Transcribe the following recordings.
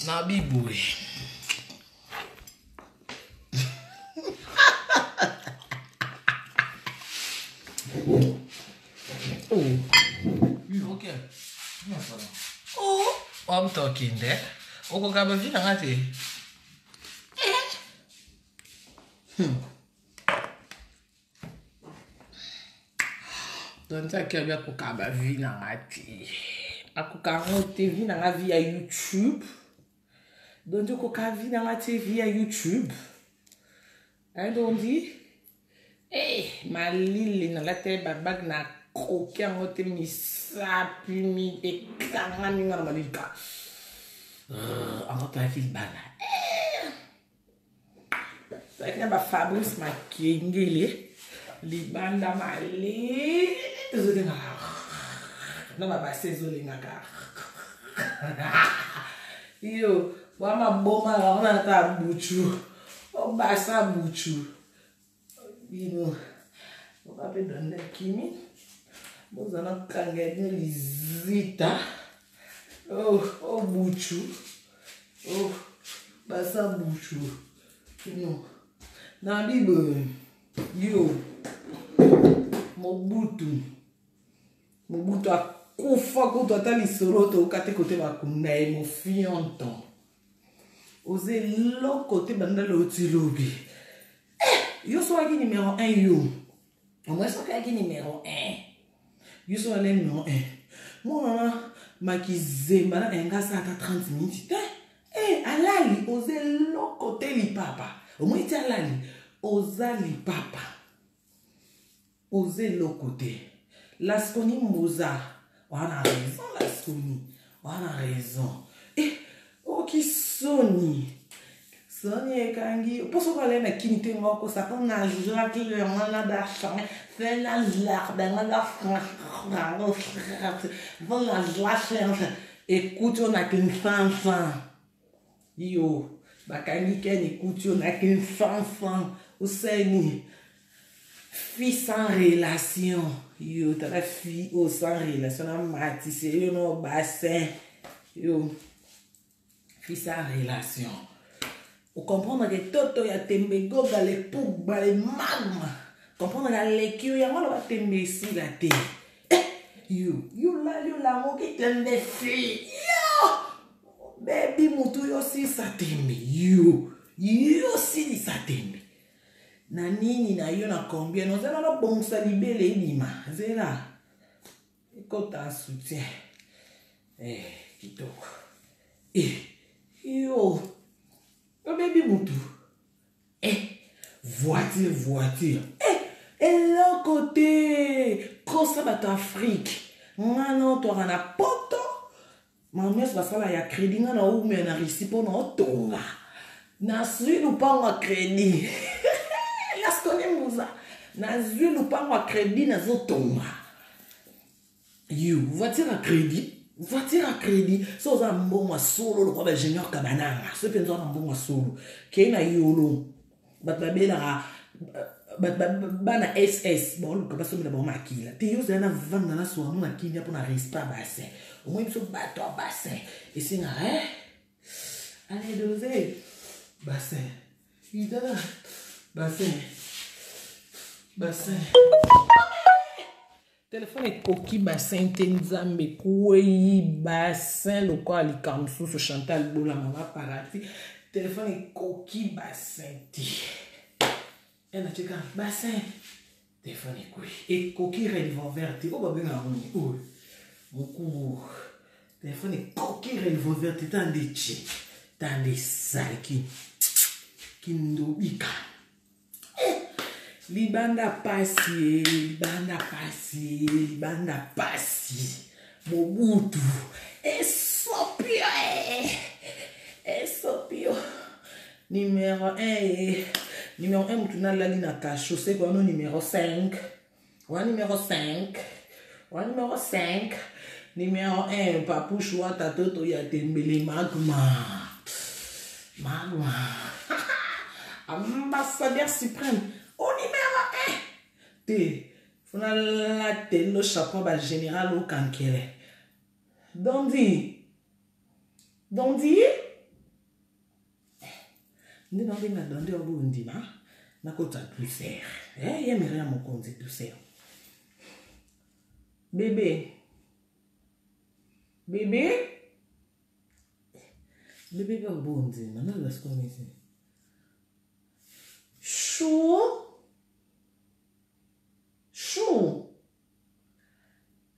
Nabi boy. Oh. Okay. Oh, I'm talking there. Oko kaba vina ngati. Don't take care of kaba vina ngati. Ako karote vina ngati via YouTube. Don't you cook vina ngati via YouTube. I don't di. Ma lili na late babag na koke ngote mi sapi mi ekanga mi ngana malika. Angoto fil bana. Sakina ba Fabrice Makengele libanda mali zolinga. Na ba sezole ngaka. Yo, wama boma la ona ta buchu. O basa buchu. Bino. O pape donne kimi. Mozana kangene lizita. Oh buchu. Oh basa buchu. No. Na bibo. Yo. Mobutu akufa kutu atali soroto ukate kote bakunda mo fianton. Ose lo côté banda lo tilobi. Yo so aki numéro 1 yo. Moi so aki numéro 1. Yo so ale numéro 1. Moi makizemba na engasa ata 30 minutes. Alali ose lo côté li papa. Au moins ti alali ozali papa. Ose lo côté. Laskoni moza. On a raison Laskoni. On a raison. Oki Sony ekangi poso kale na kinite ngoko sa kona jaki le mala da fang fait la jardin la fang voilà la chance écoute on a qu'une fan yo bakangi ken écoute on a qu'une fan Ouseni fille sans relation yo ta la fille au sans relation na matisse yo no bassin yo sa relation. Vous comprenez que toto ya tembe goga le pugba le magma. Comprendre la lekio ya ngolo tembe ici la te. You la mo ki tembe fi. Yo. Baby mutu yo si sa tembe. You si sa tembe. Na nini na yo na combien no zela no bongsa libele ibima. Zela. Ekota soutien. Kitoko. Yo, baby mutu. Voiture. Et l'autre côté, Kosa bat Afrique. Ngano to na poto. Mamies basala ya crédit ngana ou me na risipo na otonga. Na sui lupango crédit. Laskone muza. Na sui lupango crédit na zotonga. You, voiture à crédit. Voiture à crédit, ça on a un bon solo, le quoi ingénieur cabananga, ce que nous avons un bon solo, qui est na yolo, batbabela, bana SS, bon le quoi parce que nous avons maquillé là, t'es usé na vendre na soir, nous na kinya pour na respect bassin, au moins nous bateau bassin, et c'est na allez doser, bassin, ida, bassin. Téléphone est coquille bassin tenzambe kouyi bassin le quoi ali kamsou so Chantal Bola mama parati téléphone est coquille bassin ti elle a checké bassin téléphone est couille et coquille revolver ti oh ba bien ngoni oh beaucoup téléphone est coquille revolver ti tande chi tande salki kindobika Libanda pasi. Mobutu. Esopio. Numéro 1. Numéro 1, mutuna lali na kacho. C'est quoi non numéro 5? Ouais, numéro 5. Numéro 1, papou choua tatoto ya tembele magma. Ambassadeur suprême. Au numéro 1. T. Faut la télé le chapeau bas général au cankere. Dondi. Ndi na benga dande obundi na kota douceur. Ya miria mokonzi douceur. Bébé. Bébé va obundi, mana la skonisi. Chou.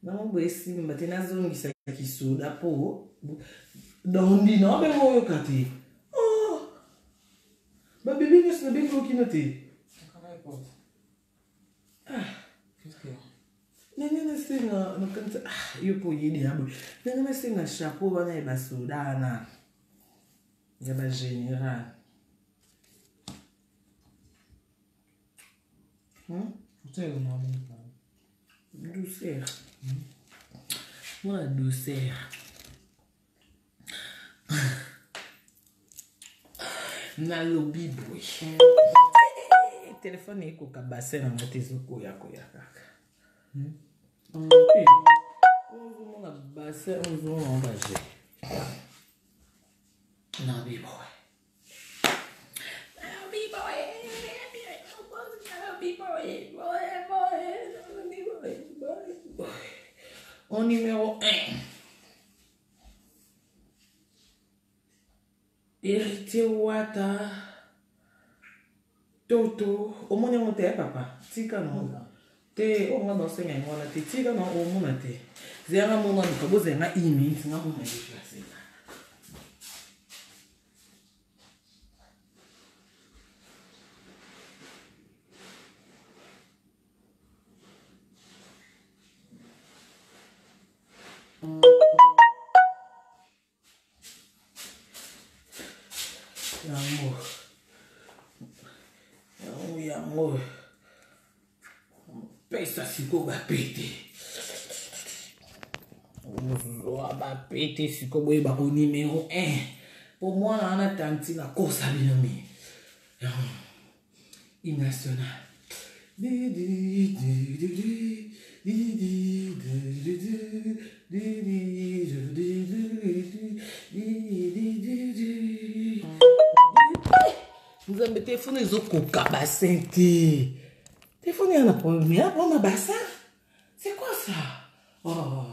Não vou esse mas tem nas ondas aqui suda pô da onde não bem vou eu cati mas bebê isso não bem vou aqui não tem não sei não canta eu pô ir diabo não sei na chapo vai na basuda na já vai general Você é o nome douceur. Uma douceur. Na lobby boy. Telefone com cabaça na matezo koya kaka. On a basse on va jouer. Na b-boy. Au numéro 1. Héritier Wata. Toto. Au moins, on te papa. Tika non. Te, on va dans ce même moment. Te, tika non, au moins, te. Zéra mon nom, comme vous avez un email, c'est un moment de déplacer. Amor. Pensa se como bapete. O bapete se como é o número 1. Pour moi, on a tanti la course à binami. Hymne national. Nous avons téléphoné aux coca bassin. Téléphoné à la première, on a bassin. C'est quoi ça? Oh.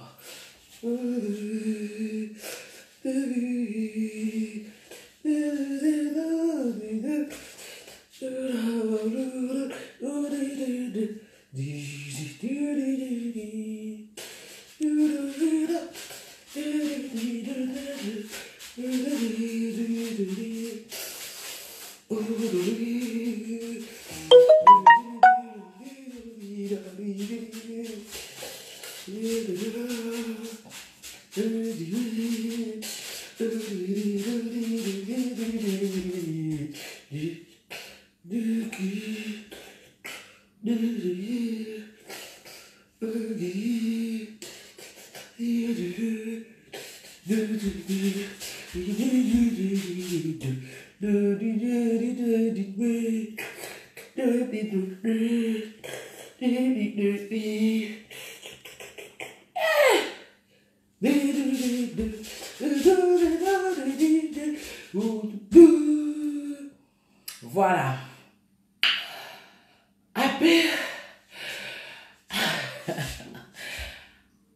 Voilà.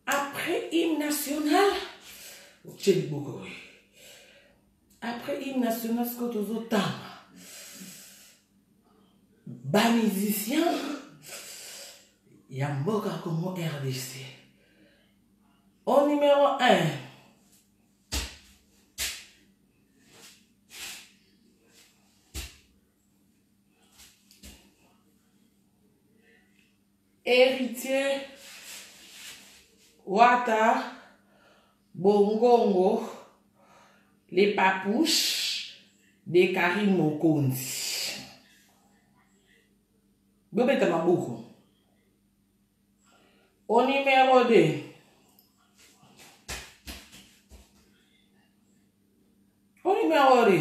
Après hymne national, après hymne national, ce que tu as autant, bas musicien, il y a Mboka comme RDC. Au numéro 1. Héritier Wata Bongongo les papouches de Karim Mokonzi. Bébé Tamabuko. Au numéro 2. Au numéro 2.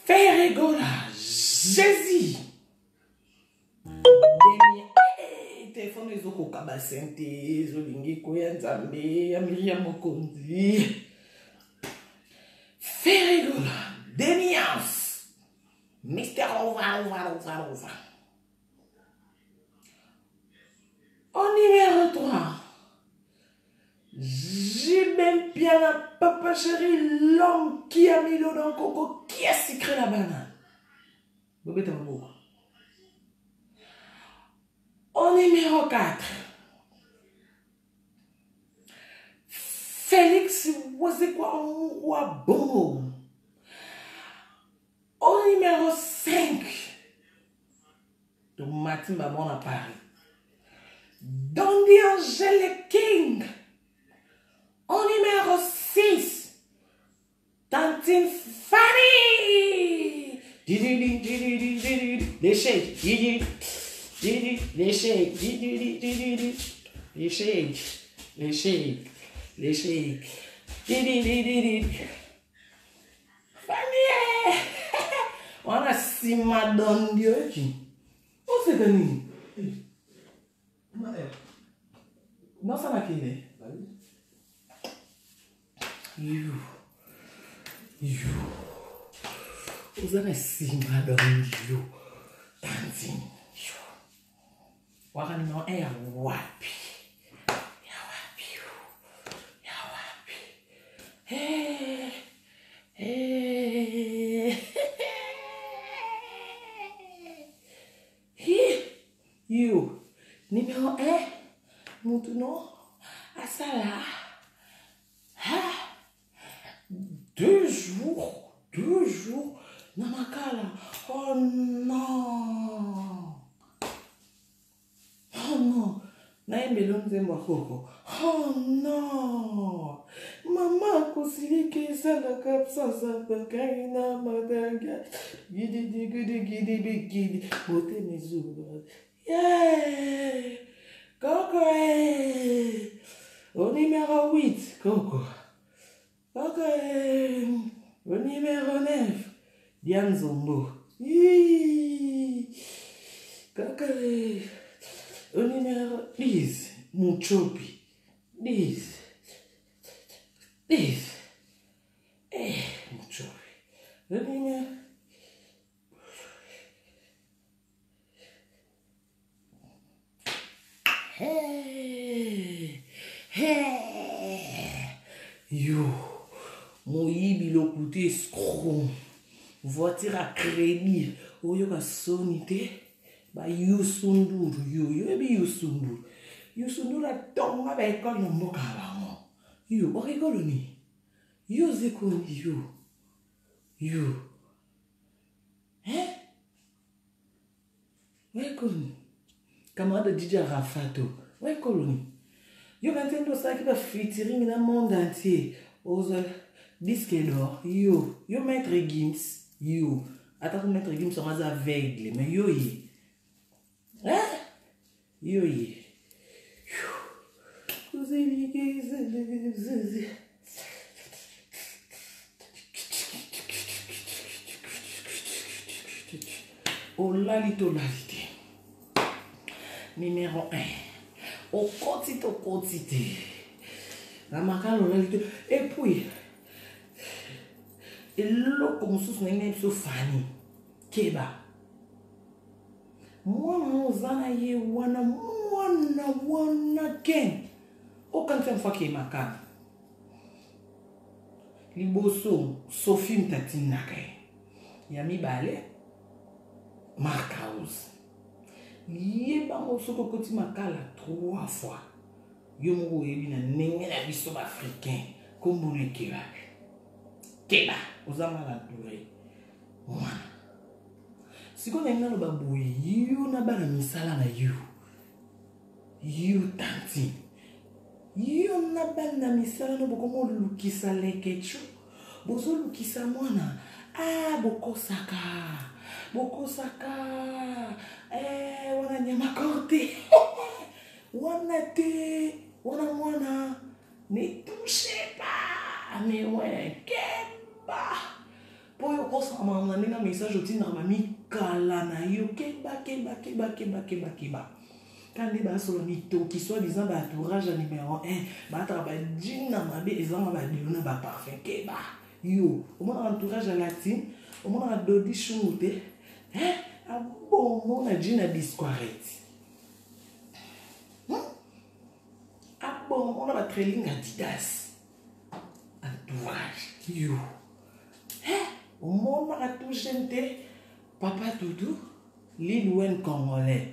Ferregola Jésus. Téléphone ezo kokaba sente ezo lingi koya nzambe ya Miriam Mokonzi. Ferrigola, Denias, Mr. Ova. Au numéro 3, j'ai même bien la papa chérie, l'homme qui a mis l'eau dans le coco, qui a sucré la banane. Bébé, t'es beau. Au numéro 4, Félix Wazekwa Bongo. Au numéro 5, de Martin Babon à Paris, Dondi Angelique King. Au numéro 6, Tantine Fanny. Les shakes, les shakes, les shakes, les shakes, les shakes. Fanny, on a si madame Dieu qui. On s'est gagné. Non, ça m'a quitté. You. Vous avez si madame Dieu. Dancing. Wakani ya wapi. Hey. You. Numéro 1. Maintenant, à ça là. 2 jours. Namakala. Oh non. Oh non. Maman kusirike sala kapsa sapakaina madanga. Gidi. Bote mezuba. Yeah. Coco. Au numéro 8, Coco. Coco. Au numéro 9, Diane Zombo. Coco. Au numéro 10, Muchopi. 10. Muchopi. Au numéro... Hey. Yo. Moyibi lo koute skron. Voiture à crédit. Oyo ka sonité. Ba Youssou Ndour. Ebi Youssou Ndour. Youssou Ndour a tonga ba école no mboka bango. Yo, o école ni. Yo zekoni yo. Hein? Ouais koni. Camarade DJ Rafato. Ouais koloni. Yo maintenant ça qui va featuring dans le monde entier. Aux disques d'or. Yo maître Gims. Yo. Attends maître Gims sont aveugles. Mais yo yi. Hein? Yo yi. Oh lalito. Numéro 1. Au quotité. La marque lalito. Et puis, le comme sous n'est pas Fanny. Keba. Moi, zana ye wana ken. Aucun temps fois qui m'a Liboso, Sophie Mtatina Yami Bale, Mark House. Yeba Mosoko Koti Makala 3 fois. Yomo Ebina Nengen à biso africain. Comme le Keba. Keba, Osama la durée. Voilà. Si on a un baboué, you na bana misala na you. You tanti. You na bana misala no bokomo lukisa lekecho. Bozo lukisa mwana. Ah, bokosaka. Wana nyama korte. Wana te. Wana mwana. Ne touchez pas. Mais ouais, keba. Pour yo kosa mama ninga message oti na mami kala na yo keba. Kandi ba solo mito qui soit disant ba entourage numéro 1 ba tra ba djina mabe ezanga ba diona ba parfum keba Yo, au moins entourage à latine, au moins à Dodi Chumouté, hein? A bon, mon a dit na biscuit. A bon, on a la trailing Adidas. Entourage, yo. Hein? Au moins on a tout gente, papa Doudou, Lil Congolais.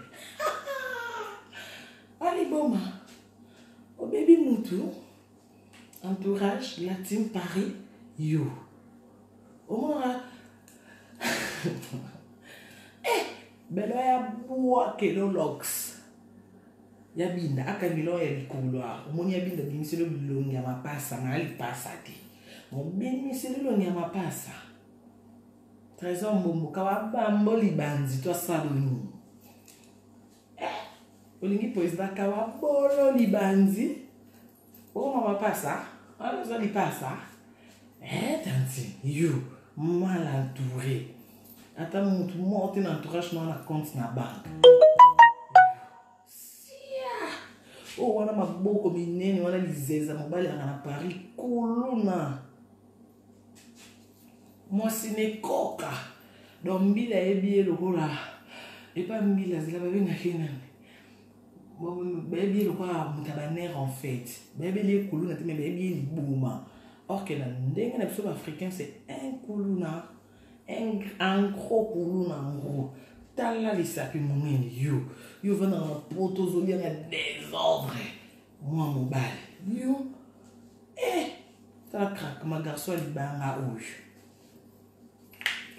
Allez, bon, au baby Moutou, entourage, la team Paris, yo. Au moins, belo ya bois que le lox. Ya binda, akamilo ya likouloir. Au moins, ya binda, bimiselo bilongi ya mapasa, na ali pasa te. Mon bimiselo bilongi ya mapasa. Trésor mbombo, kawa bambo libanzi, toi saloni. Olingi poesida kawa bolo libanzi. Oh, mama passa. Alors, ça li passa. Tanti, you, mal entouré. Attends, mon entourage dans la compte na banque. Oh, wana maboko minene, wana lizeza, mobali na Paris, koluna. Moi, c'est ne coca. Donc, mbila ebi lokola. Et pas mbila, c'est la babi na kenan. Baby, le quoi, mutabaner en fait. Baby, les coulous, mais baby, les bouma. Or que dans les pseudo africain, c'est un coulouna, un gros coulouna, en gros. T'as là les sacs, yo. Yo, venant en protozoli, il y a des ordres. Moi, mon bal. Yo. T'as la craque, ma garçon, il banga ouche.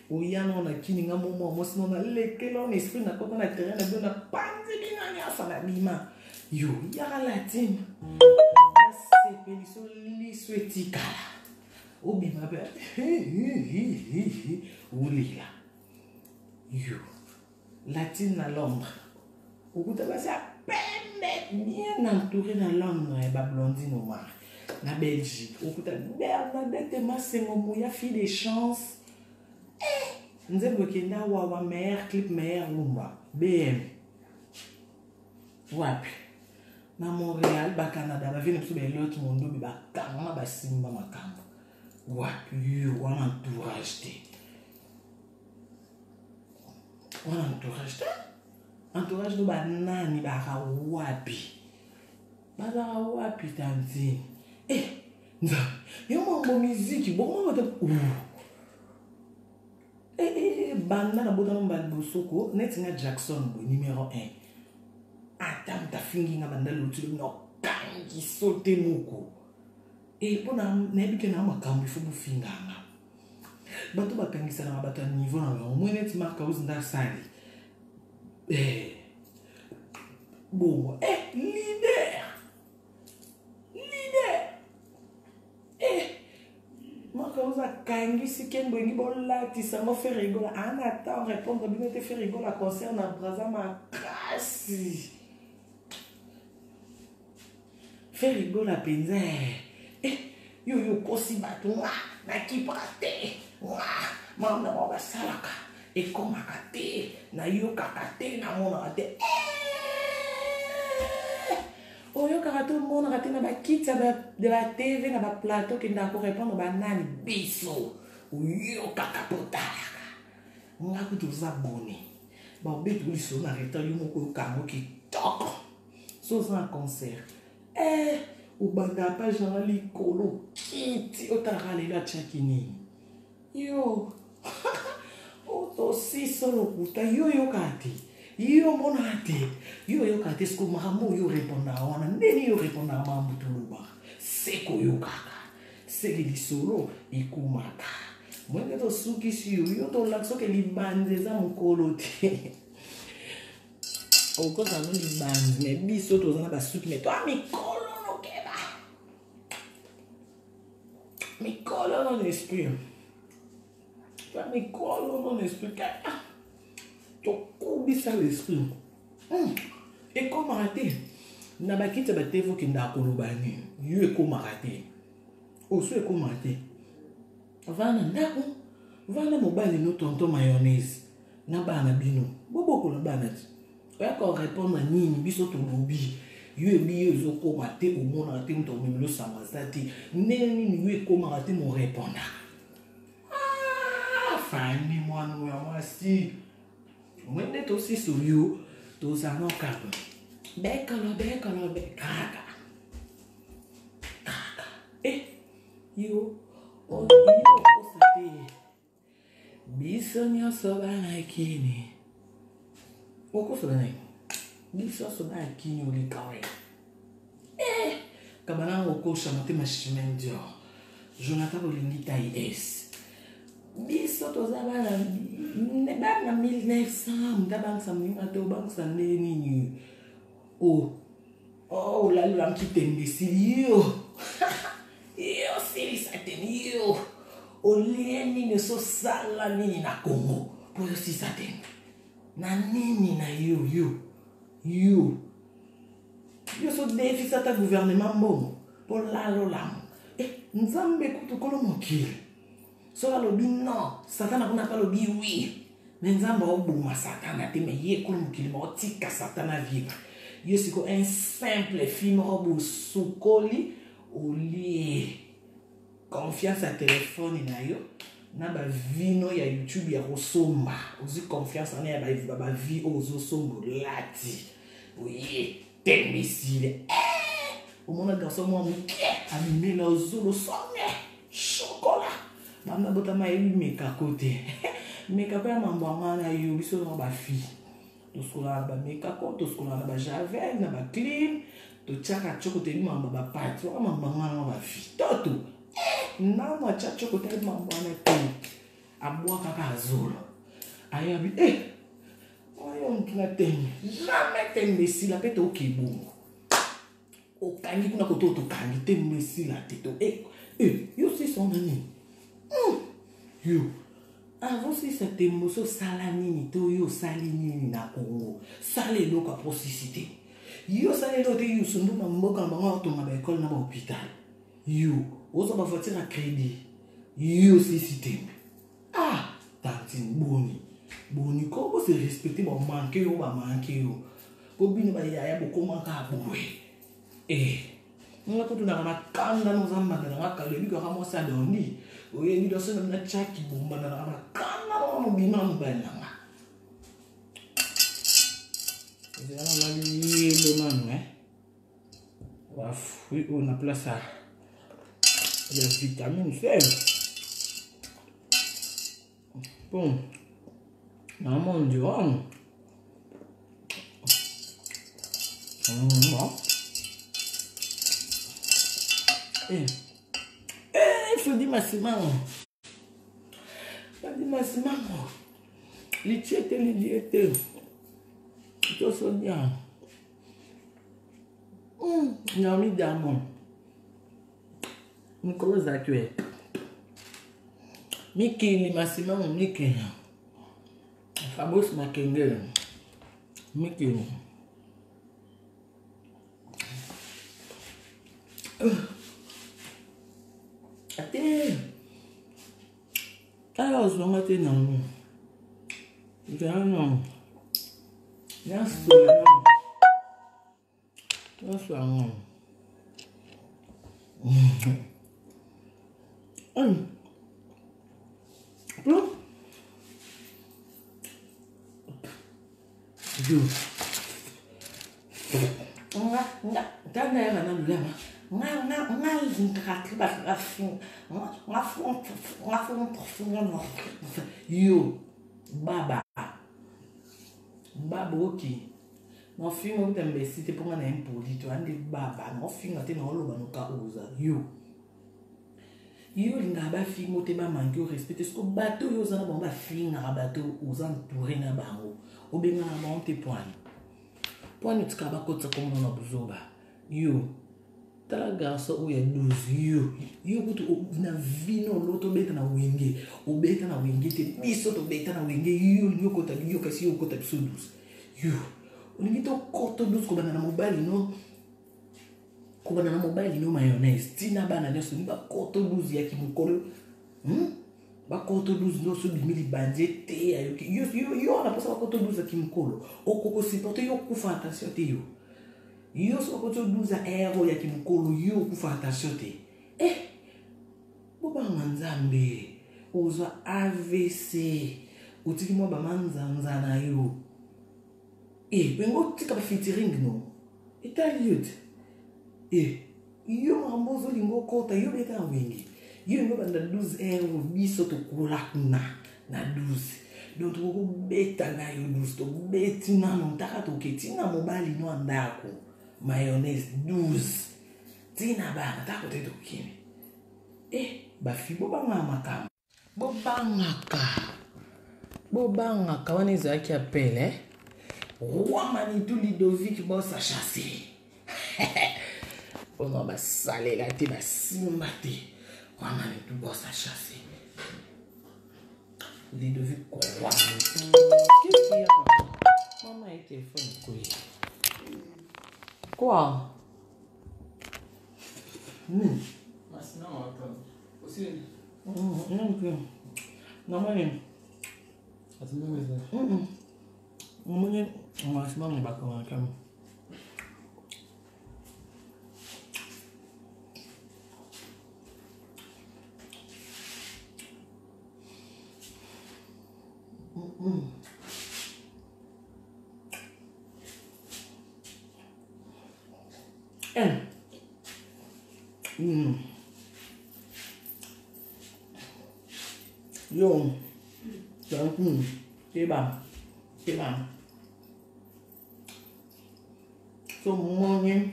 Oyana on a kini nga momo mo sino na lekela on esprit na kota na terrain na bona panzi binanya sa na bima yo yara latin c'est pédiso li swetika obima be olila yo latin na Londres okuta ba sa pembe bien entouré na Londres ba blondine au mar na Belgique okuta Bernadette Massengo moya fille des chances. Nous avons un meilleur clip, meilleur lumba. BM. Wapi. Na Montréal, ba Canada, ba venu sur l'autre monde, ba kama ba simba makamba. Wapi, on entourage te. On entourage te. Entourage do ba nani ba ka wapi. Ba ka wapi tanti. Nza. Yo mo musique, bon mo banda na boda mbal bosoko netinga Jackson bo numéro 1 atam ta fingi nga banda lotu no kangi sote moko pona nebike na makambi fu bufinga nga bato bakangisa na bato niveau na ngo mo neti marka uzinda sali bon leader Makaouza kangi si ken boingi bola tisamo fait rigoler en attend répondre bien te fait rigoler concerne à braza ma kasi fait rigoler penza yo kosi batu na kiprate mama na ba salaka e komaka te na yo kakate na mona te Oyo karato monde raté na ba kit de la TV na ba plateau qui n'a pas répondre ba nani biso. Oyo kakapotala. Nga kutuza boni. Ba betu liso na reta yo moko kango ki tok. So za concert. O banda pa genre likolo kiti o tarale la chakini. Yo. O to si solo puta yo kati. Yo monate, yo kate sko mahambo yo reponda wana ndeni yo reponda mambo tuluba seko yo kaka seki di solo ikumaka mwenge to suki si yo to lakso ke libanze za mukolo te oko za no libanze me biso to zana basuki me to mikolo no keba mikolo no esprit to mikolo no esprit Tokubisa l'esprit. Et comme raté, n'a pas quitté la télé qui n'a pas colobani. You est comme raté. Aussi est comme raté. Vana nako. Vana mobile no tonton mayonnaise. Na bana bino. Bobo ko na bana. Oya ko répondre nini biso to lobi. You est bien zo ko raté au monde raté to mimelo samazati. Neni you est comme raté mon répondre. fani mwana wa si. Mwende to si so yo. To sa no kap. Bekalo. Kaka. Yo. O sabe. Biso nyoso bana kini. Oko so bana. Biso so bana kini oli kawe. Kabana oko chamate mashimendio. Jonathan Bolingi Taïs. Biso to zabana ne bana 1900 tabang samima to bang saneni. Oh la petite imbécile. Yo seri sateni yo. Olieni ne so sala nini na Congo. Pour si sateni. Na nini na yo. Yo so défi sata gouvernement bon. Pour la lolam. Nzambe kutukolo mokili. Sola lobi non. Satana kuna pa lobi oui. Nzambe obuma satana te me ye kolo mokili ma otika satana vivre. Yo siko un simple film robo sukoli oli confiance à téléphone na yo na ba vino ya YouTube ya kosomba ozi confiance na ya ba vie ozo sombo lati oui tembisile au monde garçon moi animé la zolo sonne chocolat mama botama yu meka côté meka pa mambo ngana yo biso na ba fille to skola ba meka ko to skola ba javel na ba clean to chaka choko te mambo ba pati wa mambo ngana ba fille toto na mo cha choko te mambo na te abwa kaka zolo ayabi oyo ntuna temi jamais temi si la pete okibungu okangi kuna koto to kangi temi si la teto yo si son nani yo avant si cette émotion salanini to yo salinini na Congo sale loka prosicité yo sale lote yo sundu na mboka bango to na ba école na ba hôpital yo ozo ba voiture à crédit yo si système tantine boni ko se respecter ba manquer yo po bino ba ya boko manka boue nga to na makanda no zamba na ngaka lebi ko kamo sa doni oye ni doso na chaki bomba na makanda no bima mbana nga ya na li lo nanu oui on a place à la vitamine C bon maman du bon il faut dire massivement. L'idée. Tout ça bien. Nami Diamond. Nicolas Zakwe. Miki massivement Miki. Fabos Makenge. Miki. Alors, je vais mettre dans le yo baba ok no fingo tembe site ponga na impoli to ande baba no finga te na oloba no ka oza yo linga ba fingo te ba manque au respect ce ko bateau yo za na ba finga bateau oza entouré na bango obenga na monte point tika ba kotsa komo na buzoba yo tala garçon où il y a 12 yo kutu na vino loto beta na wenge obeta na wenge te biso to beta na wenge yo kota yo kasi yo kota biso 12 yo onimito koto 12 ko bana na mobile no mayonnaise tina bana nyoso ni ba koto 12 ya kimukolo ba koto 12 no so bimili banje te yo na pasa ba koto 12 ya kimukolo okoko supporter yo kufa attention te yo so koto 12 euro ya kimukolo yo kufa attention te boba nzambe ozwa AVC otiki mwa bamanzanza na yo bengo tika ba featuring no etali yote yo makambo ozolinga okota yo beta wengi yo ngo banda 12 heures biso tokola kuna na 12 donc tokobeta na yo 12 tobeti nano ntaka toketi na mobali no andako mayonnaise 12 tina bana tako te tokimi bafi bobanga makambo bobangaka wana ezalaki apele roi Manitou Ludovic bosa chassé ono basalela te basimba te roi Manitou bosa chassé Ludovic roi Manitou qu'est-ce qu'il y a maman a téléphone quoi Mas não, então. Você. Não, mãe. A tua mesa. Mãe, mas não vai com a cama. Yo, Keba. So money,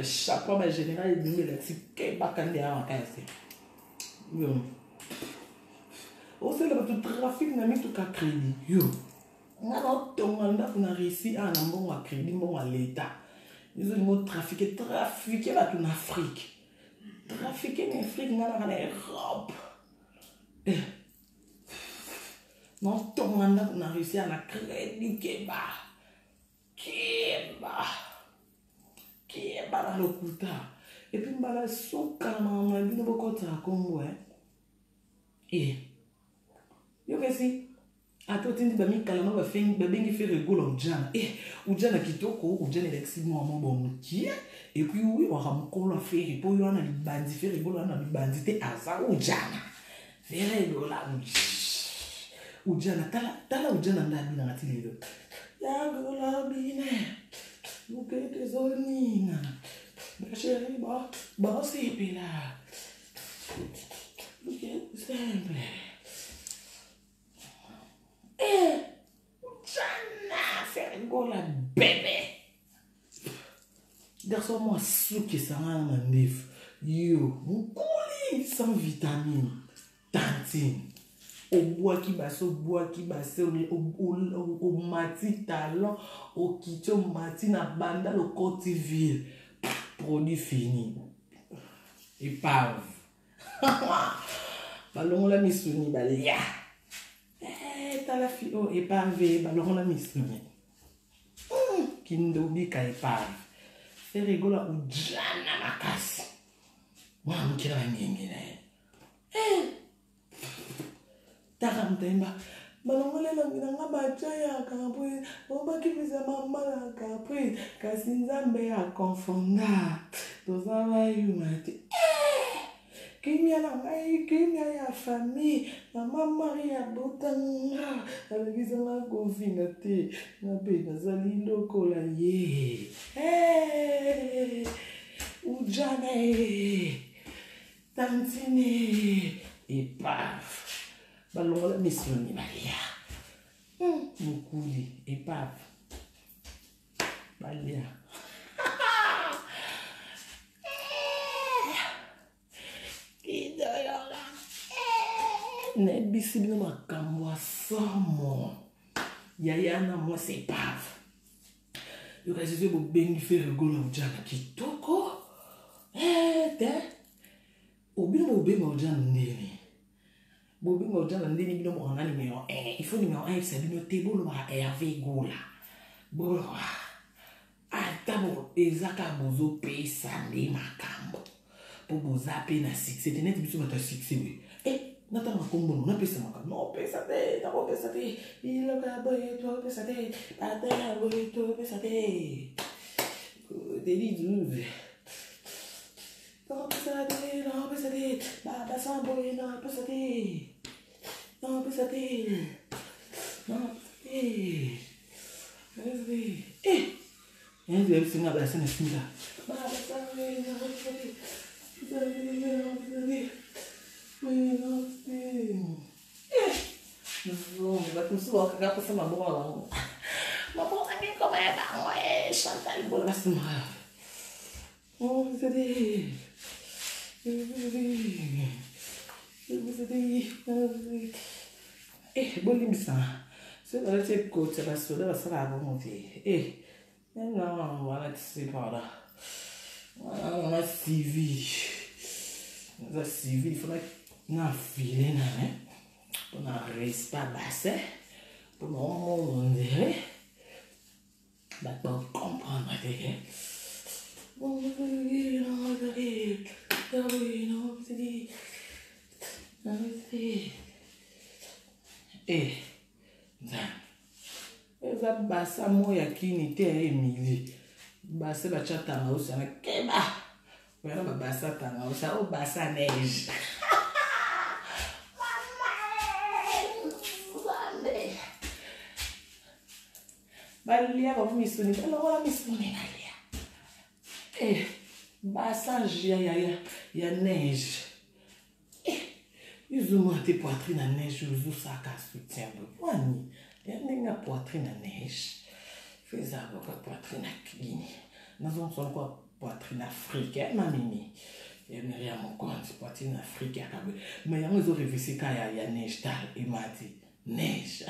chaque fois, général, il me dit Keba quand il y a un cas. Yo, aussi le trafic n'a mis tout à crédit. Yo, on a réussi à un bon crédit, bon à l'État. Ils ont trafiqué là tout en Afrique. Trafiqué en Afrique, on a Europe. Non, tout le monde a réussi à crédit Keba dans le couta. Et puis, on a souka, on a vu beaucoup de Congo. Et, yo kesi, à toi, tu dis, bah, mi kalama, bah, fait rigolo au Djana. Au Djana kitoko, au Djana l'eximo à mon bon qui et puis, oui, on a mon colo fait, et puis, on a les bandits, fait rigolo, on a les bandits, à ça, au Djana. Fait rigolo, au Djana, tala, au Djana, on a dit, ya gola bine, ou que tes ornina, ma chérie, bah, c'est pila. Look at simple. Jana, c'est rigolo, bébé. Garçon, moi, souki, ça m'a mandif. Yo, mon colis sans vitamine, tantine. Au bois qui basse, au mati talent, au kitchen mati na banda, le Côte-Ville. Produit fini. Épave. Ballon la missouni, balia. T'as la fille, oh, épave, ballon la missouni. Kindobi ka épave. C'est rigolo, ou Jana Makasi. Moi, je suis là. Taramtemba. Balongole na binanga bachaya kapwe. Oba kibisa mama na kapwe. Kasinzambe ya konfonda. Tozava yumati. Kimia na ngai, kimia ya famille. Mama Maria botanga. Alekisa na konfina te. Na pe nazali lokola ye. Ujane. Tantine. Et paf. Ballon la mission ni Maria. Mukuli, épave. Balia. Kidoyola. Nebisi bino makambo asomo. Yaya na moi c'est épave. Yo kasi bo bengi fe rigolo ujana kitoko. Te. Obino mo bengi ujana ndeni. Bobi ngojana ndeni bino mo ngani numéro 1. Il faut numéro 1 c'est bino tebolo ba Hervé Gola. Bolo. Atabo ezaka bozo pesa ndi makambo. Po boza pe na succès. Tenet biso mata succès we. Nata makombo na pesa makambo. No pesa te, na pesa te. Il ka boye to pesa te. Ata boye to pesa te. Deli douze. No pesa te, Baba Samboy, non, pas ça t'es. Non, pas ça t'es. Non, pas ça t'es. Eh! Yang dia singa bahasa Nasinya. Baba Samboy, non, pas ça t'es. Pas ça t'es, non, pas ça t'es. Mais non, c'est. Zoom, vai com suor, que agora passa uma bola. Uma bola aqui como é, não é? Chantal, bola vai se mal. Oh, você tem. Boleh bisa. Saya dah cek coach, saya sudah besar abang mesti. Não, mana se para. Mana CV. Mana CV, foi na filha, né? Para respar base, para não morrer. Mas para compreender. Eza basa moya kini te Emily. Basa ba chata ngausa na keba. Wena ba basa tanga usa o basa neige. Balia ba misuni, ela misuni nalia. Basa ya neige. Ils ont tes poitrines à neige, ils ont ça qu'à soutien de poignée. Il y a une poitrine à neige. Fais ça avec la poitrine à Guinée. Nous avons quoi poitrine africaine, ma mimi. Il y a rien mon compte, poitrine africaine. Mais il y a uns autres révisés quand il y a neige, il m'a dit neige.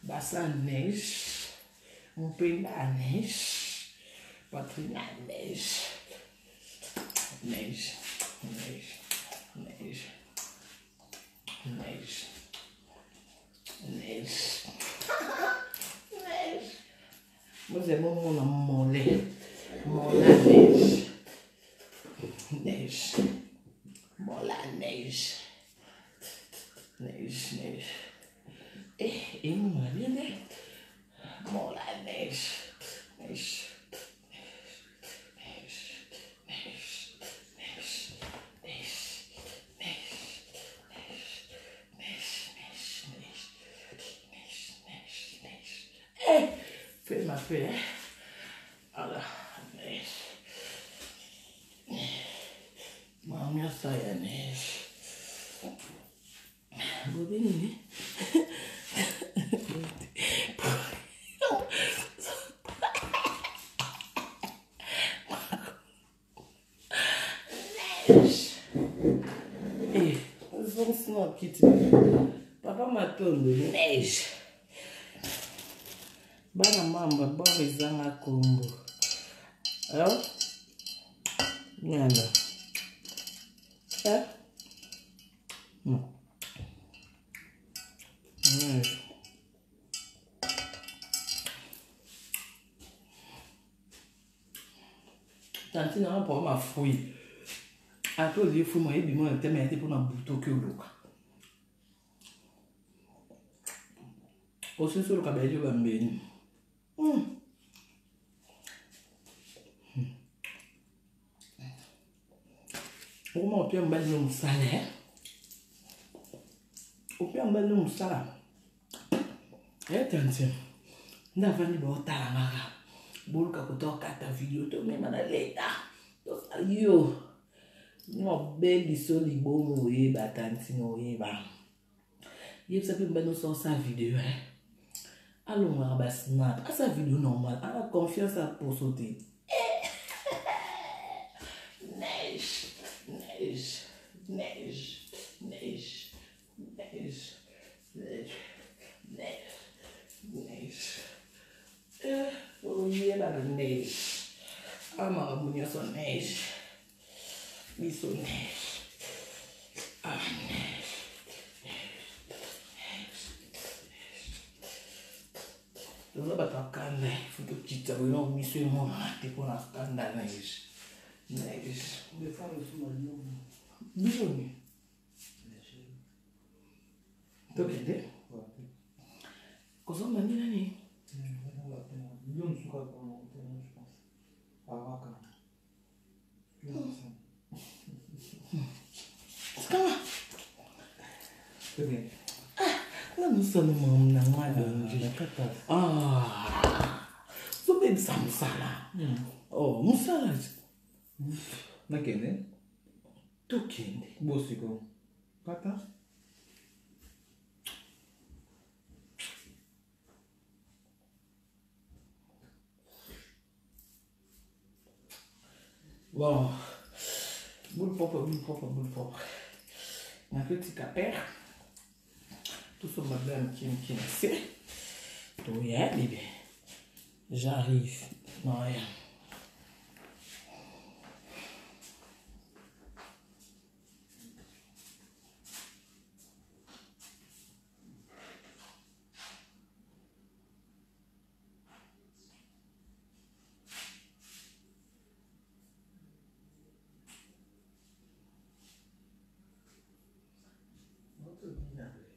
Bassa neige, um pé à neige, poitrine à neige, neige, neige, neige, neige, neige, neige. Mas é bom não mole, mole à neige, neige, mole à neige, neige, neige. E uma linda bola neige, neige, neige, neige, neige, neige, neige, neige. Fez ma fé, hein? Olha, neige. Mamma saia neige. Bobinho, vamos ensinar aqui, Papa matou neige. Bana mamba, bora izanga combo. Nada. Tanti não pode mais fui. A todos eu fui mais de manhã até meia tipo na buto que eu louca. Você só o cabelo bem. O meu pé bem no salé. O pé bem no salé. É tanto. Não vai me botar lá. Bulka kutoka hata video to mema na leta to saliyo no baby so libomo e batanti no e ba yep ça peut me nous sur sa vidéo allons on va snap à sa vidéo normale à la confiance à pour sauter neige neige neige neige neige neige neige Hoje era neige. A mulher só neige. Isso neige. Neige. toza bato akanda foto kitisa boyena miso emonana te mpona akanda neige bisoni tokende kozomba ndi nani sikama nanosala mamu na ngalongi zobebisa mosala mosala nakende tokende bosiko kata bon boule propre un petit capère tout ce madame qui me sait tout y est bébé j'arrive non rien Muito bem,